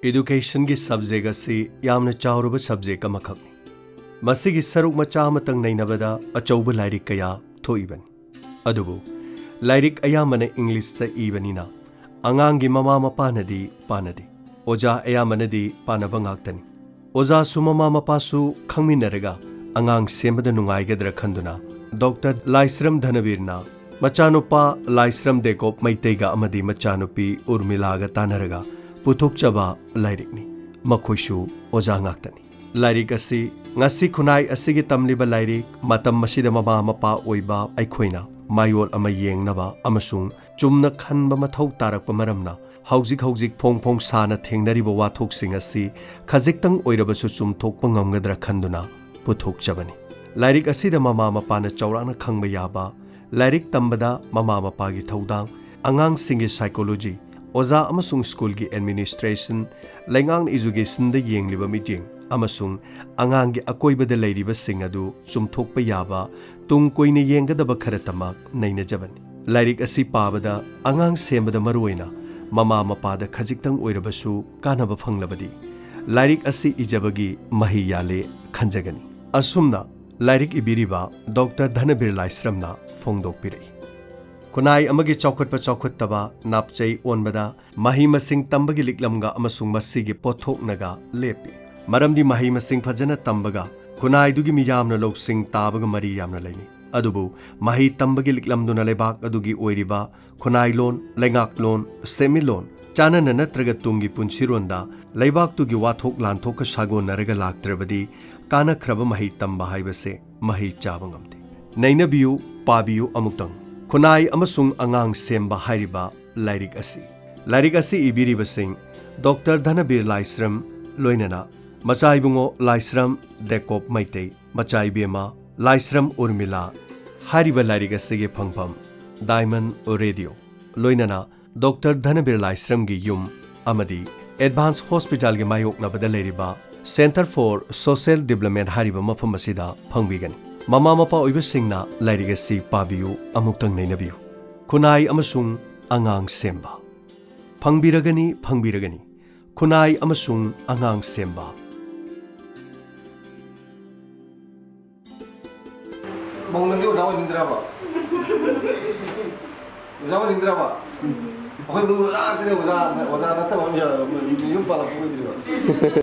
Education gi subject asi yamna chawruba subject amakhakni. Masigi saruk macha amatang nainabada achauba lairik kaya thoibani. Adubu lairik ayamana English ta ibanina angangi mama mapanadi panadi. Oja ayamanadi panaba ngaktani. Oja su mama mapasu khangminaraga angang sembada nungaigadra khanduna Dr. Laisram Dhanabirna Machanupa Laisram Dekop Maitega Amadi Machanupi Urmilaga Tanaraga Puthokchaba Lairikni Makhoisu Oja ngaktani. Lairik asi ngasi khunai asigi tamliba lairik matam masida mama mapa oiba aikhoina mayol ama yengnaba amasung chumna khanba mathau tarakpa maramna hauzik phong sana thengnariba wathoksing asi khajiktang oirabasu chumthokpa ngamgadra khanduna puthokchabani. Lairik asida mama mapana chaurana khangba yaba lairik tambada mama mapagi thodang angang singi psychology oza amasung school gi administration lengang education da yengliba meeting amasung angang gi akoibada leiriba sing adu chumthokpa yaba tung koine yengadaba kharatamak naina jabani. Lairik asi pabada angang sembada maruina mama mapada khajiktang oirabasu kanaba phanglabadi lairik asi ijabagi mahi yale khanjagani. Asumna lairik ibiriba Dr. Dhanabir Laisramna phongdokpirai. Kunai amagi chaukhutaba napchai onbada mahi masing tambagi liklamga amasung masigi pothoknaga lepi. Maramdi mahi masing phajana tambaga kunai dugi miyamna loksing tabaga mari yamna laini. Adubu mahi tambagi liklamduna lebak adugi oiriba kunai lon, lengak lon, semi lon chanana natraga tungi punchironda leibak tugi wathok lanthok sagon naraga laktrabadi kana khraba mahi tamba haibase mahi chaba ngamte. Nainabiyu pabiyu amuktang Kunai amasung angang semba hairiba lairik asi. Lairik asi ibiriba sing Dr. Dhanabir Laisram loinana Machaibungo Laisram Dekop Maitei Machaibema Laisram Urmila hairiba lairik asi ge phangpham Diamond Radio loinana Dr. Dhanabir Laisram gi yum amadi Advanced Hospital ge mayoknabada leiriba Center for Social Development hairiba mafam asida phangbigani. Mama mapa oibasingna lairigasi pabiyu amuktang nainabiyu. Kunai amasung angang semba. Phangbiragani. Kunai amasung angang semba. Monglangi usawa nindraba. Usawa nindraba. Oke, usawa nata mami ya, yum pala pun nindraba.